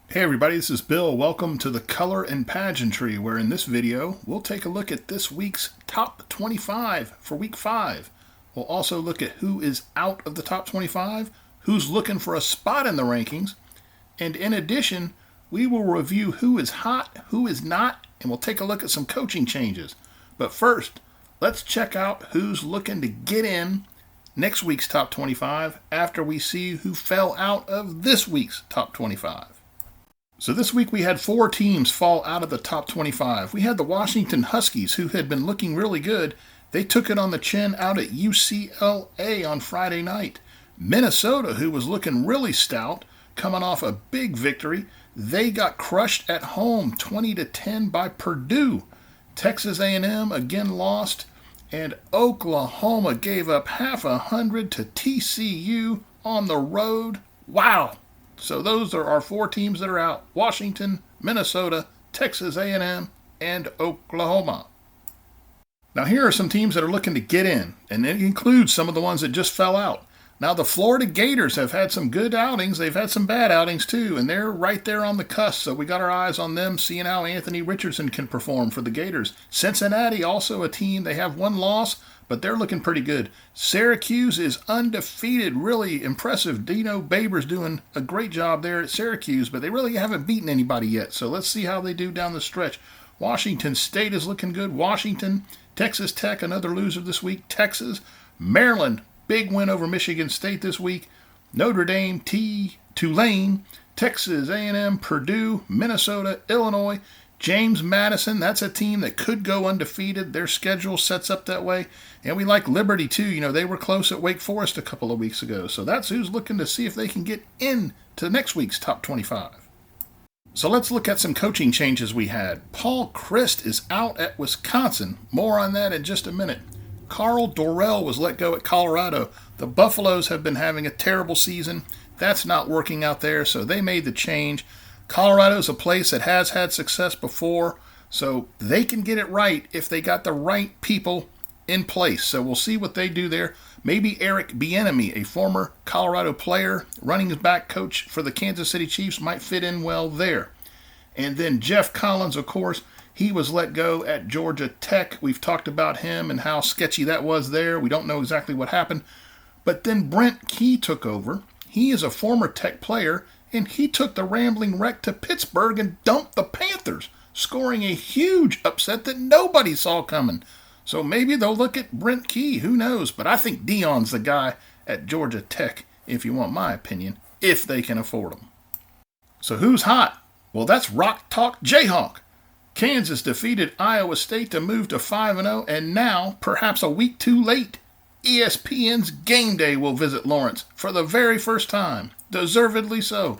Hey everybody, this is Bill. Welcome to the Color and Pageantry, where in this video we'll take a look at this week's top 25 for week 5. We'll also look at who is out of the top 25, who's looking for a spot in the rankings, and in addition, we will review who is hot, who is not, and we'll take a look at some coaching changes. But first, let's check out who's looking to get in next week's top 25 after we see who fell out of this week's top 25. So this week we had 4 teams fall out of the top 25. We had the Washington Huskies, who had been looking really good. They took it on the chin out at UCLA on Friday night. Minnesota, who was looking really stout, coming off a big victory, they got crushed at home 20-10 by Purdue. Texas A&M again lost, and Oklahoma gave up 50 to TCU on the road. Wow! So those are our 4 teams that are out: Washington, Minnesota, Texas A&M, and Oklahoma. Now here are some teams that are looking to get in, and it includes some of the ones that just fell out. Now the Florida Gators have had some good outings. They've had some bad outings too, and they're right there on the cusp, so we got our eyes on them, seeing how Anthony Richardson can perform for the Gators. Cincinnati, also a team, they have 1 loss, but they're looking pretty good. Syracuse is undefeated, really impressive. Dino Babers doing a great job there at Syracuse, but they really haven't beaten anybody yet, so let's see how they do down the stretch. Washington State is looking good. Washington, Texas Tech, another loser this week. Texas, Maryland, big win over Michigan State this week. Notre Dame, Tulane, Texas A&M, Purdue, Minnesota, Illinois. James Madison, that's a team that could go undefeated. Their schedule sets up that way. And we like Liberty too. You know, they were close at Wake Forest a couple of weeks ago. So that's who's looking to see if they can get into next week's top 25. So let's look at some coaching changes we had. Paul Chryst is out at Wisconsin. More on that in just a minute. Karl Dorrell was let go at Colorado. The Buffaloes have been having a terrible season. That's not working out there, so they made the change. Colorado's a place that has had success before, so they can get it right if they got the right people in place. So we'll see what they do there. Maybe Eric Bieniemy, a former Colorado player, running back coach for the Kansas City Chiefs, might fit in well there. And then Jeff Collins, of course, he was let go at Georgia Tech. We've talked about him and how sketchy that was there. We don't know exactly what happened. But then Brent Key took over. He is a former Tech player, and he took the Rambling Wreck to Pittsburgh and dumped the Panthers, scoring a huge upset that nobody saw coming. So maybe they'll look at Brent Key, who knows? But I think Dion's the guy at Georgia Tech, if you want my opinion, if they can afford him. So who's hot? Well, that's Rock Talk Jayhawk. Kansas defeated Iowa State to move to 5-0, and now, perhaps a week too late, ESPN's Game Day will visit Lawrence for the very first time. Deservedly so.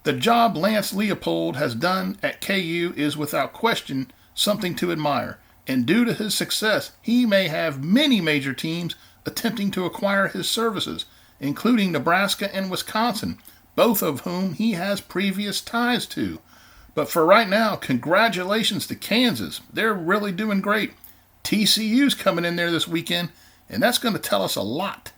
The job Lance Leopold has done at KU is without question something to admire, and due to his success, he may have many major teams attempting to acquire his services, including Nebraska and Wisconsin, both of whom he has previous ties to. But for right now, congratulations to Kansas. They're really doing great. TCU's coming in there this weekend, and that's going to tell us a lot.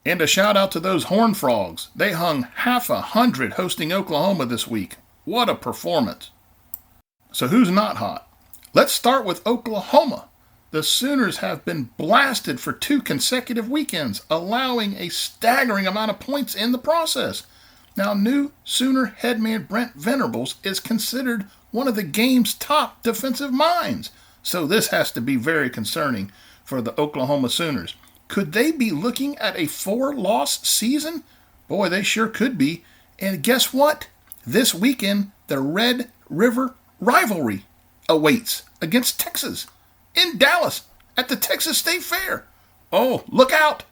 And a shout out to those Horned Frogs. They hung 50 hosting Oklahoma this week. What a performance. So who's not hot? Let's start with Oklahoma. The Sooners have been blasted for 2 consecutive weekends, allowing a staggering amount of points in the process. Now, new Sooner headman Brent Venables is considered one of the game's top defensive minds. So this has to be very concerning for the Oklahoma Sooners. Could they be looking at a 4-loss season? Boy, they sure could be. And guess what? This weekend, the Red River rivalry awaits against Texas in Dallas at the Texas State Fair. Oh, look out!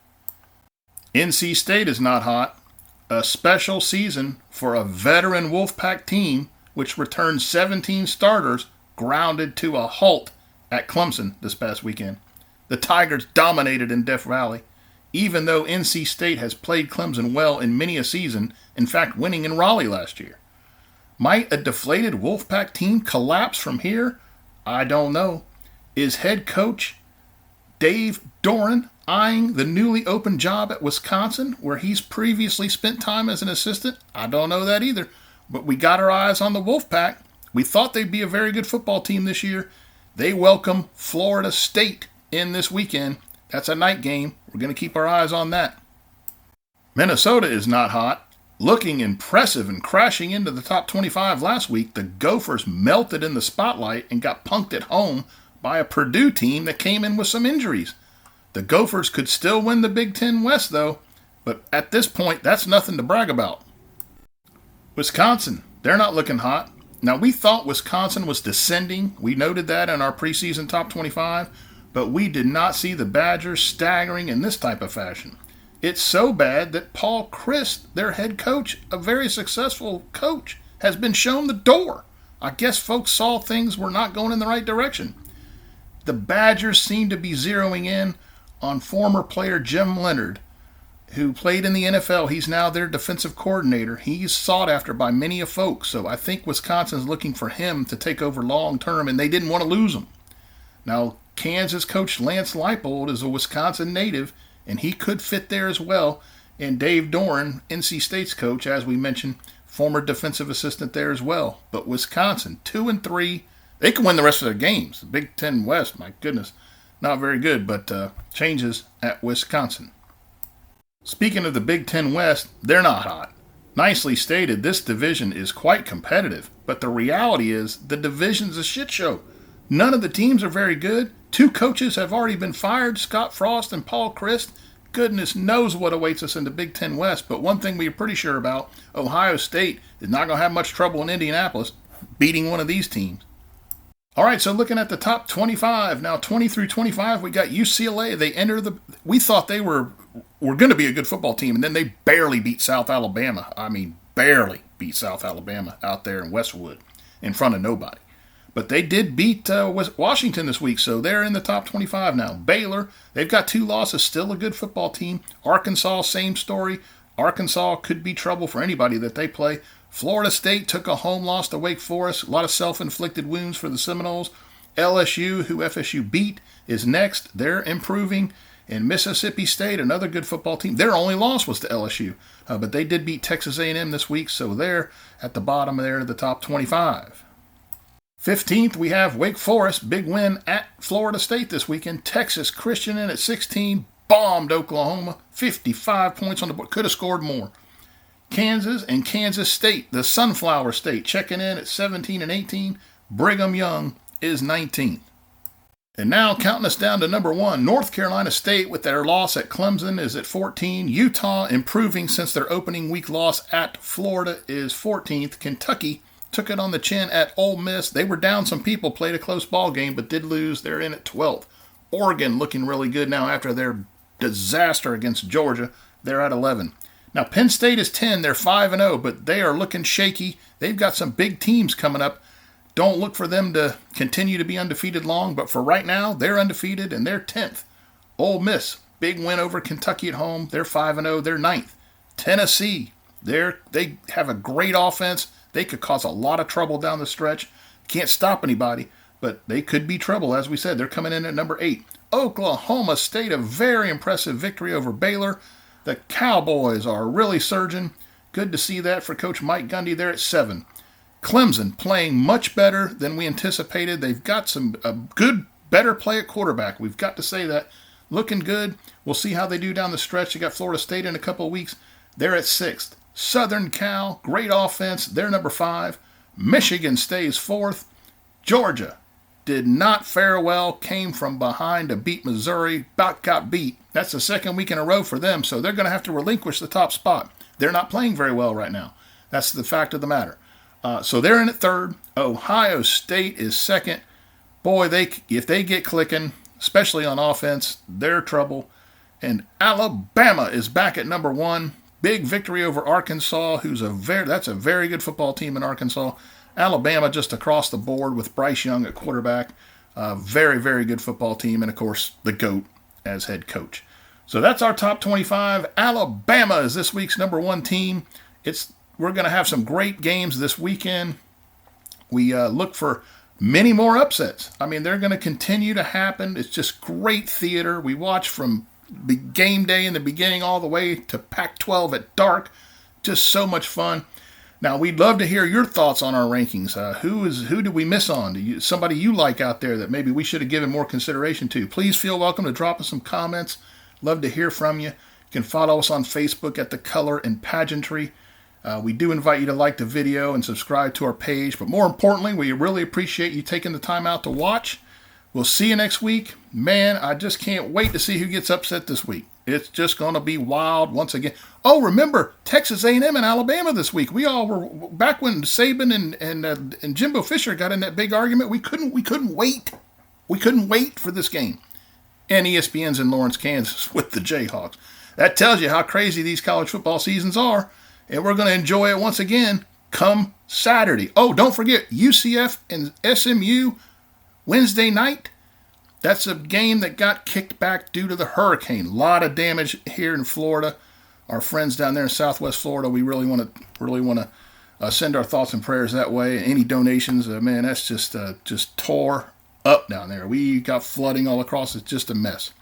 NC State is not hot. A special season for a veteran Wolfpack team which returned 17 starters grounded to a halt at Clemson this past weekend. The Tigers dominated in Death Valley, even though NC State has played Clemson well in many a season, in fact winning in Raleigh last year. Might a deflated Wolfpack team collapse from here? I don't know. Is head coach Dave Doeren eyeing the newly opened job at Wisconsin, where he's previously spent time as an assistant? I don't know that either. but we got our eyes on the Wolfpack. We thought they'd be a very good football team this year. They welcome Florida State in this weekend. That's a night game. We're going to keep our eyes on that. Minnesota is not hot. Looking impressive and crashing into the top 25 last week, the Gophers melted in the spotlight and got punked at home by a Purdue team that came in with some injuries. The Gophers could still win the Big Ten West, though, but at this point, that's nothing to brag about. Wisconsin, they're not looking hot. Now, we thought Wisconsin was descending. We noted that in our preseason top 25, but we did not see the Badgers staggering in this type of fashion. It's so bad that Paul Chryst, their head coach, a very successful coach, has been shown the door. I guess folks saw things were not going in the right direction. The Badgers seem to be zeroing in on former player Jim Leonhard, who played in the NFL. He's now their defensive coordinator. He's sought after by many of folks, so I think Wisconsin's looking for him to take over long term, and they didn't want to lose him. Now, Kansas coach Lance Leipold is a Wisconsin native, and he could fit there as well. And Dave Doeren, NC State's coach, as we mentioned, former defensive assistant there as well. But Wisconsin, 2-3, they can win the rest of their games. The Big Ten West, my goodness, not very good, but changes at Wisconsin. Speaking of the Big Ten West, they're not hot. Nicely stated, this division is quite competitive, but the reality is the division's a shit show. None of the teams are very good. 2 coaches have already been fired, Scott Frost and Paul Chryst. Goodness knows what awaits us in the Big Ten West, but one thing we're pretty sure about, Ohio State is not going to have much trouble in Indianapolis beating one of these teams. All right, so looking at the top 25, now 20 through 25, we got UCLA. We thought they were going to be a good football team, and then they barely beat South Alabama. I mean, barely beat South Alabama out there in Westwood in front of nobody. But they did beat Washington this week, so they're in the top 25 now. Baylor, they've got 2 losses, still a good football team. Arkansas, same story. Arkansas could be trouble for anybody that they play. Florida State took a home loss to Wake Forest. A lot of self-inflicted wounds for the Seminoles. LSU, who FSU beat, is next. They're improving. And Mississippi State, another good football team. Their only loss was to LSU, but they did beat Texas A&M this week, so they're at the bottom there of the top 25. 15th, we have Wake Forest, big win at Florida State this weekend. Texas Christian in at 16, bombed Oklahoma, 55 points on the board, could have scored more. Kansas and Kansas State, the Sunflower State, checking in at 17 and 18. Brigham Young is 19th. And now counting us down to number 1, North Carolina State with their loss at Clemson is at 14. Utah improving since their opening week loss at Florida is 14th. Kentucky took it on the chin at Ole Miss. They were down some people, played a close ball game, but did lose. They're in at 12th. Oregon looking really good now after their disaster against Georgia. They're at 11. Now, Penn State is 10. They're 5-0, but they are looking shaky. They've got some big teams coming up. Don't look for them to continue to be undefeated long, but for right now, they're undefeated, and they're 10th. Ole Miss, big win over Kentucky at home. They're 5-0. They're 9th. Tennessee, they have a great offense. They could cause a lot of trouble down the stretch. Can't stop anybody, but they could be trouble. As we said, they're coming in at number 8. Oklahoma State, a very impressive victory over Baylor. The Cowboys are really surging. Good to see that for Coach Mike Gundy. They're at 7. Clemson playing much better than we anticipated. They've got a good, better play at quarterback. We've got to say that. Looking good. We'll see how they do down the stretch. You got Florida State in a couple of weeks. They're at 6th. Southern Cal, great offense. They're number 5. Michigan stays 4th. Georgia did not fare well. Came from behind to beat Missouri. About got beat. That's the second week in a row for them, so they're going to have to relinquish the top spot. They're not playing very well right now. That's the fact of the matter. So they're in at 3rd. Ohio State is 2nd. Boy, if they get clicking, especially on offense, they're trouble. And Alabama is back at number 1. Big victory over Arkansas, that's a very good football team in Arkansas. Alabama just across the board with Bryce Young at quarterback. Very, very good football team. And, of course, the GOAT as head coach. So that's our top 25. Alabama is this week's number 1 team. We're going to have some great games this weekend. We look for many more upsets. I mean, they're going to continue to happen. It's just great theater. We watch from the game day in the beginning all the way to Pac-12 at dark. Just so much fun. Now, we'd love to hear your thoughts on our rankings. Who did we miss on? Somebody you like out there that maybe we should have given more consideration to? Please feel welcome to drop us some comments. Love to hear from you. You can follow us on Facebook at The Color and Pageantry. We do invite you to like the video and subscribe to our page. But more importantly, we really appreciate you taking the time out to watch. We'll see you next week. Man, I just can't wait to see who gets upset this week. It's just going to be wild once again. Oh, remember, Texas A&M and Alabama this week. We all were, back when Saban and Jimbo Fisher got in that big argument, we couldn't wait. We couldn't wait for this game. And ESPN's in Lawrence, Kansas with the Jayhawks. That tells you how crazy these college football seasons are. And we're going to enjoy it once again come Saturday. Oh, don't forget, UCF and SMU Wednesday night. That's a game that got kicked back due to the hurricane. A lot of damage here in Florida. Our friends down there in Southwest Florida, we really want to send our thoughts and prayers that way. Any donations, man, that's just tore up down there. We got flooding all across. It's just a mess.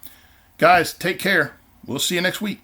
Guys, take care. We'll see you next week.